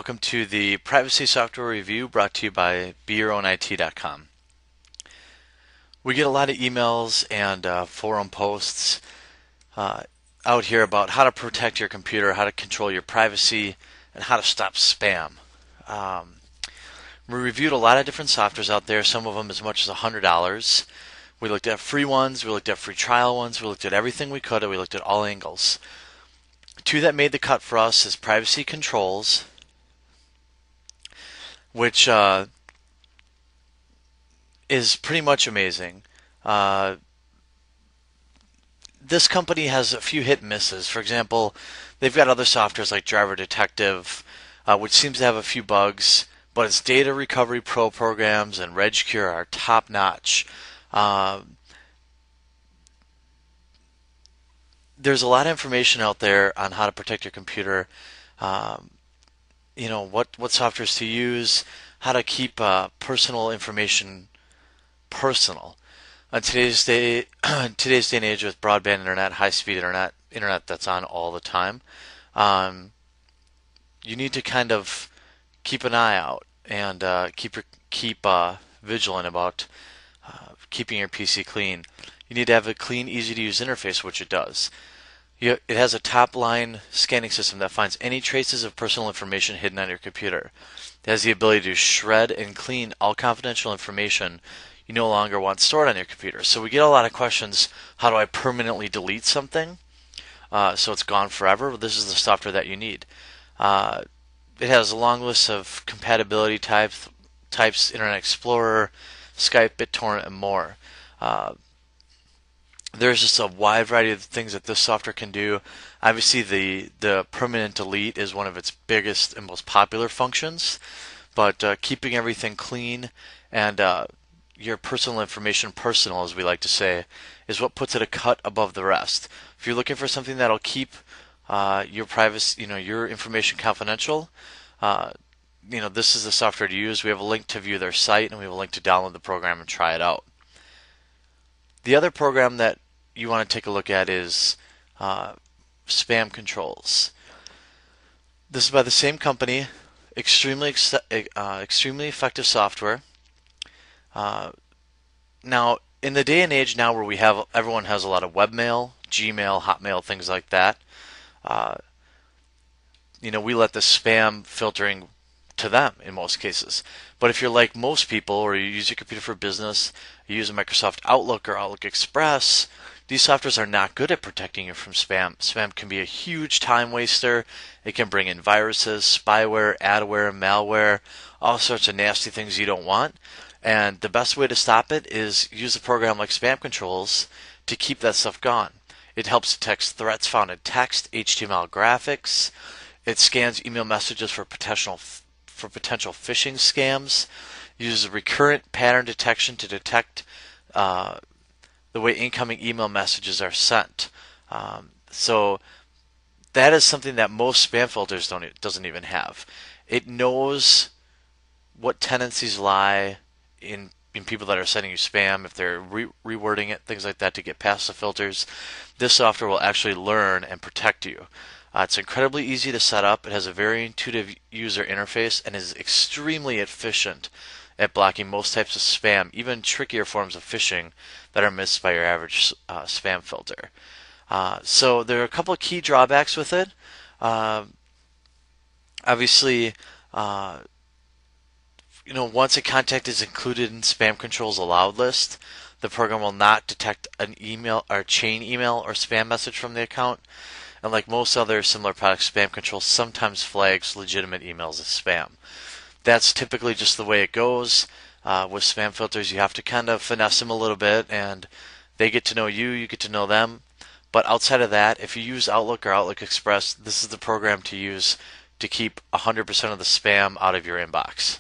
welcome to the Privacy Software Review brought to you by BeYourOwnIT.com. We get a lot of emails and forum posts out here about how to protect your computer, how to control your privacy, and how to stop spam. We reviewed a lot of different softwares out there, some of them as much as $100. We looked at free ones, we looked at free trial ones, we looked at everything we could, and we looked at all angles. Two that made the cut for us is Privacy Controls, which is pretty much amazing. This company has a few hit and misses. For example, they've got other softwares like Driver Detective, which seems to have a few bugs, but its Data Recovery Pro programs and RegCure are top notch. There's a lot of information out there on how to protect your computer. What softwares to use, how to keep personal information personal. On today's day and age with broadband internet, high-speed internet that's on all the time, you need to kind of keep an eye out and keep vigilant about keeping your PC clean. You need to have a clean, easy-to-use interface, which it does. It has a top-line scanning system that finds any traces of personal information hidden on your computer. It has the ability to shred and clean all confidential information you no longer want stored on your computer. So we get a lot of questions, how do I permanently delete something so it's gone forever? Well, this is the software that you need. It has a long list of compatibility types, Internet Explorer, Skype, BitTorrent, and more. There's just a wide variety of things that this software can do. Obviously, the permanent delete is one of its biggest and most popular functions, but keeping everything clean and your personal information personal, as we like to say, is what puts it a cut above the rest. If you're looking for something that'll keep your privacy, your information confidential, this is the software to use. We have a link to view their site, and we have a link to download the program and try it out. The other program that you want to take a look at is Spam Controls. This is by the same company, extremely effective software. Now, in the day and age now where everyone has a lot of webmail, Gmail, Hotmail, things like that, we let the spam filtering to them in most cases. But if you're like most people, or you use your computer for business, you use a Microsoft Outlook or Outlook Express, these softwares are not good at protecting you from spam. Spam can be a huge time waster. It can bring in viruses, spyware, adware, malware, all sorts of nasty things you don't want. And the best way to stop it is use a program like Spam Controls to keep that stuff gone. It helps detect threats found in text, HTML graphics. It scans email messages for potential phishing scams. It uses recurrent pattern detection to detect the way incoming email messages are sent. So that is something that most spam filters doesn't even have. It knows what tendencies lie in people that are sending you spam, if they're rewording it, things like that, to get past the filters. This software will actually learn and protect you. It's incredibly easy to set up. It has a very intuitive user interface and is extremely efficient at blocking most types of spam, even trickier forms of phishing that are missed by your average spam filter. So there are a couple of key drawbacks with it. Obviously, once a contact is included in Spam Controls allowed list, the program will not detect an email or chain email or spam message from the account. And like most other similar products, Spam Control sometimes flags legitimate emails as spam. That's typically just the way it goes. With spam filters, you have to kind of finesse them a little bit, and they get to know you, you get to know them. But outside of that, if you use Outlook or Outlook Express, this is the program to use to keep 100% of the spam out of your inbox.